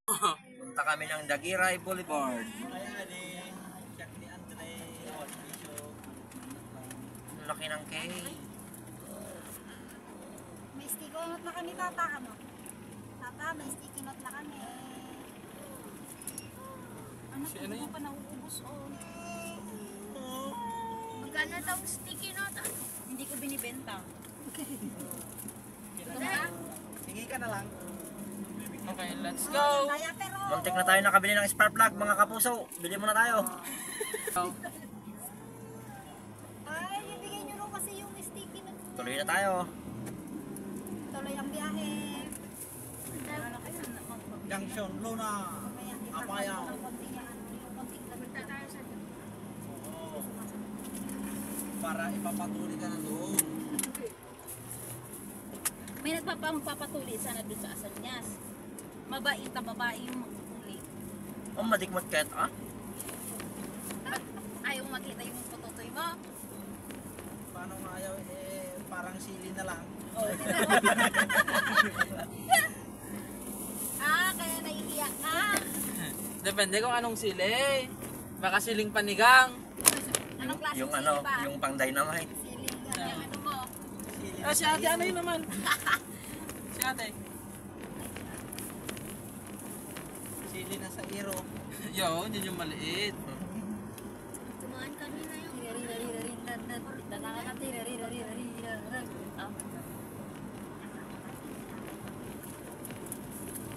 Punta kami ng Dagiray Boulevard. Ang laki ng cake. May sticky note na kami, tata ka mo. Tata, may sticky note na kami. Anak, hindi mo pa nauubos, oh. Magkano daw sticky note? Hindi ko binibenta. Sige ka na lang. Okay, let's go! Kaya pero... Muntik na tayo nakabili ng spark plug, mga kapuso. Bili muna tayo. Ay, ibigay nyo rin kasi yung sticky note. Tuloy na tayo. Tuloy ang biyahe. Junction, Luna. Apaya. Punta tayo sa Oo. Para ipapatuloy ka na doon. May nagpapapatuloy sana doon sa Asanyas. Mabait na babae yung magpupuli. Oh, madikmot kahit ah. Ayaw makita yung pututoy mo. Paano nga ayaw, parang sili na lang. Kaya naiiyak ka. Depende kung anong sili. Baka siling panigang. Anong klase Yung sili ano, ba? yung pang dynamite. Yung ano mo? Sili Ah, si ate, ano yun naman? Si ate. Sili na sa iro. Yo, yun yung maliit. tumaan kanina yung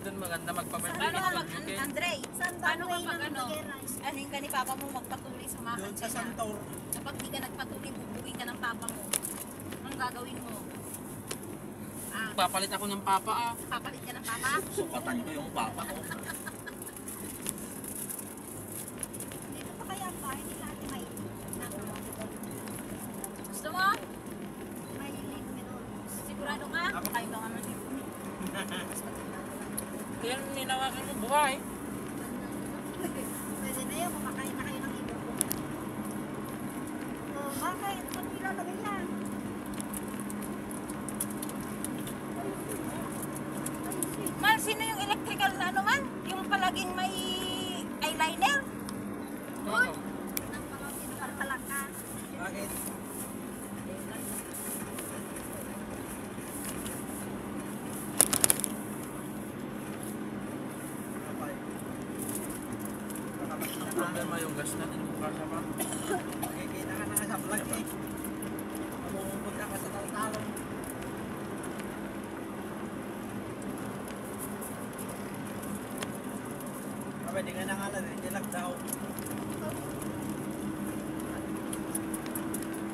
Doon maganda magpa-birthday. Paano ka mag... Okay. Andre, Saan paano ka way mag ng ano? Dagiray? Ano yung ka ni papa mo magpatuloy sa mga Doon sa kanya? Santor. Kapag di ka nagpatuloy, bubuin ka ng papa mo. Anong gagawin mo? Papalit ako ng papa ah. Papalit ka ng papa? Sukatan ko yung papa ko. Dito pa kaya ba? Hindi natin may Gusto mo? may meron. Sigurado ka? Kayo ba nga dito? Yan, ninawakan mo buhay. Pwede na yun, kumakain na kayo ng ibo. Oh, bakit? Pag nilalagay yan. Mal, sino yung electrical na ano man? Yung palaging may eyeliner? Oo. Sinupalpalang ka. Bakit? Apay. Ang problema yung gas natin kung kasama. Makikita ka na nga sa vlog eh. Mamumupod ka sa talong. Pwede nga nangalan eh, dilag daw.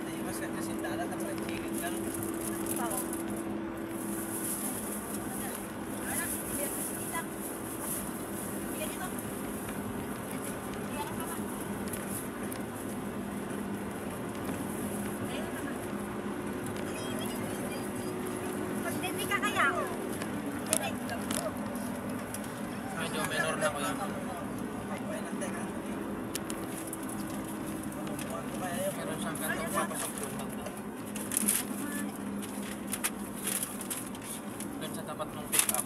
Hindi mas ka kasi dala, tapos nagsigit ka nun. Pagdindi ka kaya? Medyo minor na ko yun. Ay, pwede lang teka. Mamumuhan ko kaya yun. Meron siyang kantong papasok doon banda. Doon sa tapat ng pick up.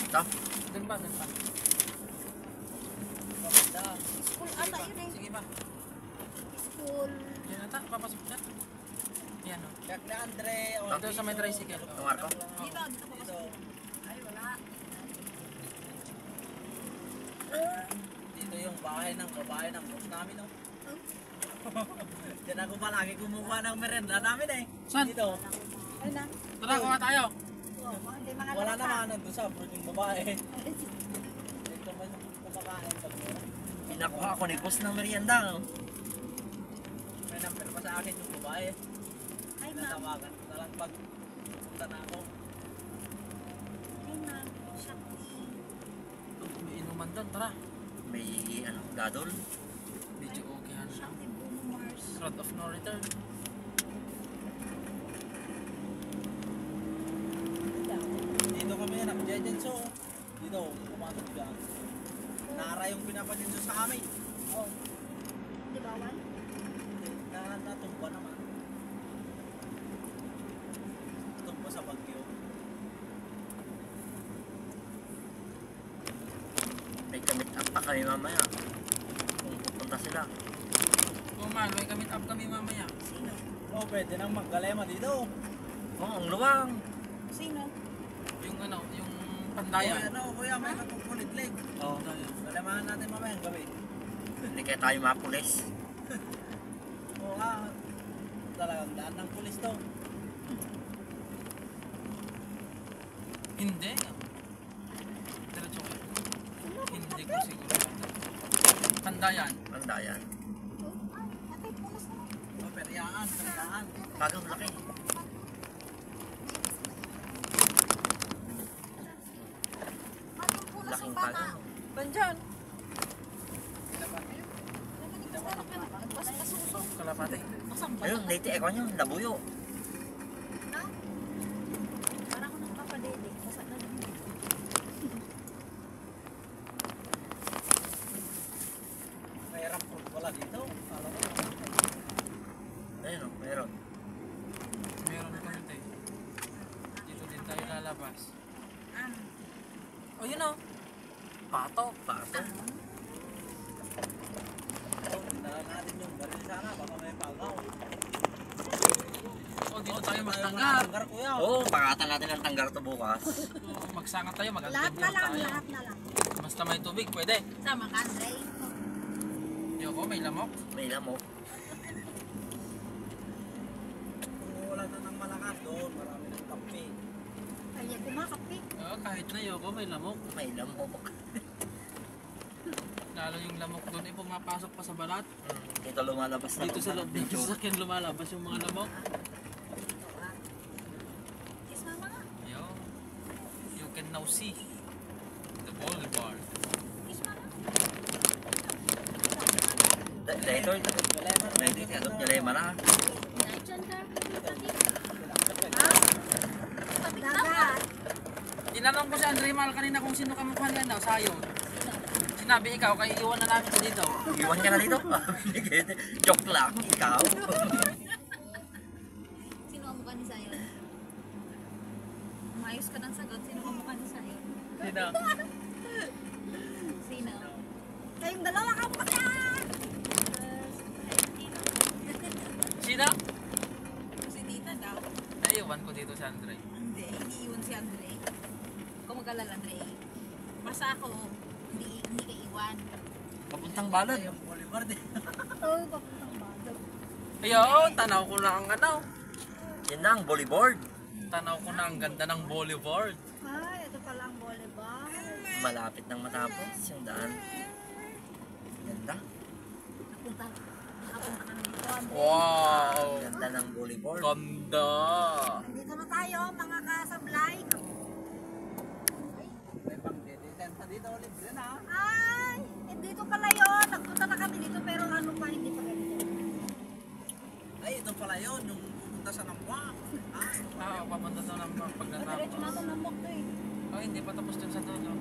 Ito. Doon ba? Doon ba? Maganda. School ata yun eh. Sige ba? School. Yan ata, papasok dyan. Yan o. Jack na Andre. Dito sa may tricycle. Ito, Marco. Dito pa Dito. Ay, wala. Dito yung bahay ng babae ng boss namin, no? Diyan ako palagi kumukuha ng merenda namin eh. Saan? Dito. Ay na. Tara, kuha tayo. Hindi mga Wala lalaki. naman, nandun sa abroad yung babae. Dito man kumakain pag Pinakuha ako ni boss ng merienda. No? may number pa sa akin yung babae. Hi, ma'am. Natawagan ko na lang pag punta na ako. Hi, ma'am. Shakti. May inuman doon, tara. May ano, gadol. Medyo okay ano siya. Shakti Bruno Mars. Road of no return. Dito kami nag-jejenso. Dito, pumasok dyan. Nara yung pinapaninso sa amin. Oh. Di bawal? Natumba naman. Tumba sa Bagyo. up kami mamaya. Kung pupunta sila. Oh man, may kamit up kami mamaya. Oh, pwede nang maggalema dito. Oh, ang luwang. Sino? Yung ano, yung Kuya, pandayan. kuya, may kapukulit leg. Oh, Galemahan natin mamaya ang gabi. hindi kaya tayo mapulis. Oo nga. Talagang daan ng pulis to. Hindi. Diretso ko. Hindi ko siguro. Pandayan. Pandayan. Atay, punas na. Oh, periyaan. Bagang laki. Bagong punas Laking yung bata. bagang. Bandyan. Pasusok. Kalapate. Ayun, late echo nyo, labuyo. No? Parang ako nang papadede. Basa na lang. May rampot wala dito. Alam mo. Ayun, oh, meron. Meron konti. Dito din tayo lalabas. Oh, yun oh. Pato. Pato. Oh, tindahan natin yung baril sana. Baka may pagaw. Oh, dito tayo magtanggar. Tanggar, kuya. Oo, pakatan natin ang tanggar to bukas. Oh, magsanga tayo, Lahat mag-adventure na lang, tayo. lahat na lang. Basta may tubig, pwede. Sama ka. Andre. Yoko, may lamok. May lamok. Kung wala na ng malakas doon, marami ng kape. Kaya kumakapi. Oh, kahit na Yoko, may lamok. May lamok. Lalo yung lamok doon ay pumapasok pa sa balat. Dito lumalabas na. Dito sa loob ng sasakyan lumalabas yung mga lamok. Kiss mama nga. Yo, you can now see the boulevard. Kiss mama. Dito, dito, agad nyo lema na. Nandiyan ka. Dagat. Tinanong ko si Andre Mal kanina kung sino kamukha niya na, sayo. Sinabi ikaw, kaya iwan na namin ka dito. Iwan ka na dito. Joke lang, ikaw. Sino ang mukha ni Sayon? Umayos ka ng sagot. Sino ang mukha ni Sayon? Sino? Sino? Kayong dalawa ka pa yan! Sino? Si Tita daw. Naiwan ko dito si Andre. Hindi, iniiwan si Andre. Kung mag-alala, Andre. Basta ako, hindi ka iwan. Papuntang balad. Yung boulevard eh. Oo, papuntang bago. Ayun, tanaw ko na ang ano. Yan na ang bodyboard. Tanaw ko na ang ganda ng boulevard. Ay, ito pala ang volleyball. Malapit nang matapos yung daan. Ganda. Nakapunta kami dito. Wow! Ganda ng bodyboard. Ganda! Nandito na tayo, mga kasablay. May pang-detenta dito, libre na. Ay, dito pala yun. Nagpunta na kami dito, pero ano pa, hindi pa ganito. Ay, ito pala yun, yung pupunta sa Nambwa. Ah, papunta daw ng Diretso na pagkatapos. ito ng mukto eh. Oh, hindi pa tapos dun sa dulo.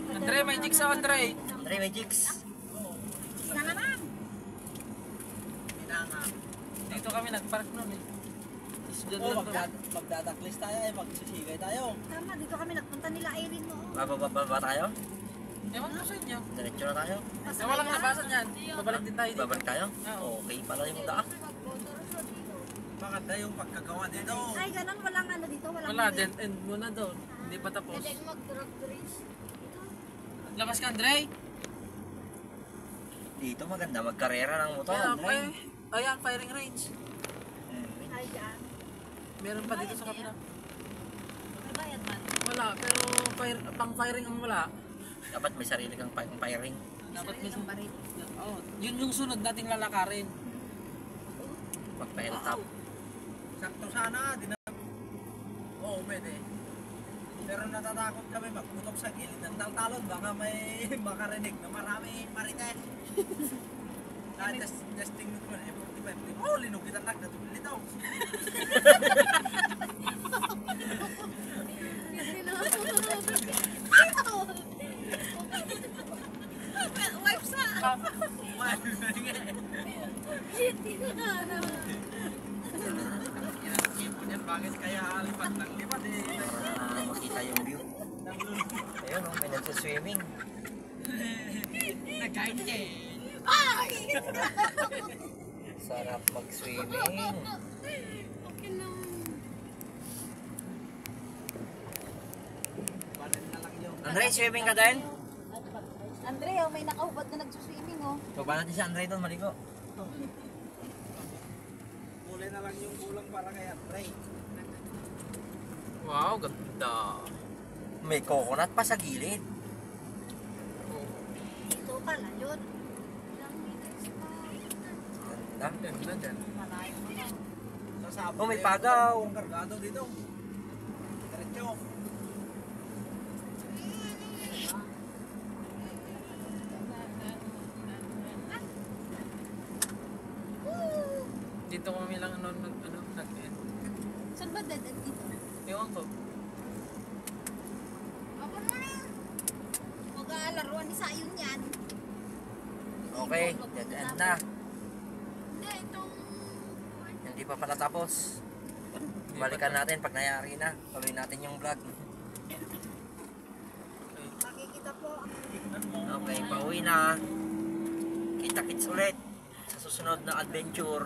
Andre, may jigsaw, Andre! Andre, may jigs. Isa naman. Hinanga. Dito kami nagpark nun eh. Tapos dyan Oh, lang to. magdadaklis tayo eh, magsisigay tayo. Tama, dito kami nagpunta nila Irene mo. Bababa tayo? Ewan ko sa inyo. Diretso na tayo? Eh, walang nabasan yan. Babalik din tayo dito. Babalik tayo? Okay pala yung daan. Maganda yung pagkagawa dito. Ay, ganun, walang ano dito, walang Wala, mali. dead end muna doon. Hindi pa tapos. Pwede mag-drug race. Labas ka, Andre! Dito maganda, magkarera ng motor. Ayan, Andre. ayan, firing range. Ay, dyan. Meron pa dito sa kapila. May bayad man. Wala, pero pang firing ang wala. Dapat may sarili kang firing. Dapat Sarili kang baril. Oh, yun yung sunod nating lalakarin. Magpa-top. Sakto sana, Oo, pwede. Pero natatakot kami magputok sa gilid ng taltalon. Baka may makarinig na marami marites. Testing mo ko na, 45. Oh, linog kita na, natulili daw. Wipes na! Bakit kaya lipat ng lipat eh? Para makita yung view. Ayun, oh, may nagsiswimming. Nagkain din. Sarap mag-swimming. Okay lang. Balit na lang yung Andre, swimming ka din? Andre, oh, may nakahubad na nagsuswimming, oh. Baba natin si Andre doon, maligo. kulay na lang yung kulang para kay Andre. Wow, ganda. May coconut pa sa gilid. Ito pala yun. Ganda. Ganda dyan. Malayo mo na. Sasabog Oh, may na pagaw. yung kargado dito. Diretso. Dito kami lang nag-end. Saan ba dead end dito? Ewan ko. Ako na rin. Mag-aalaruan ni Sayon yan. Okay, dead end na. Hindi, itong... Hindi pa pala tapos. Balikan natin pag nangyari na. Tuloy natin yung vlog. Makikita po. Okay, pauwi na. Kita-kits ulit sa susunod na adventure.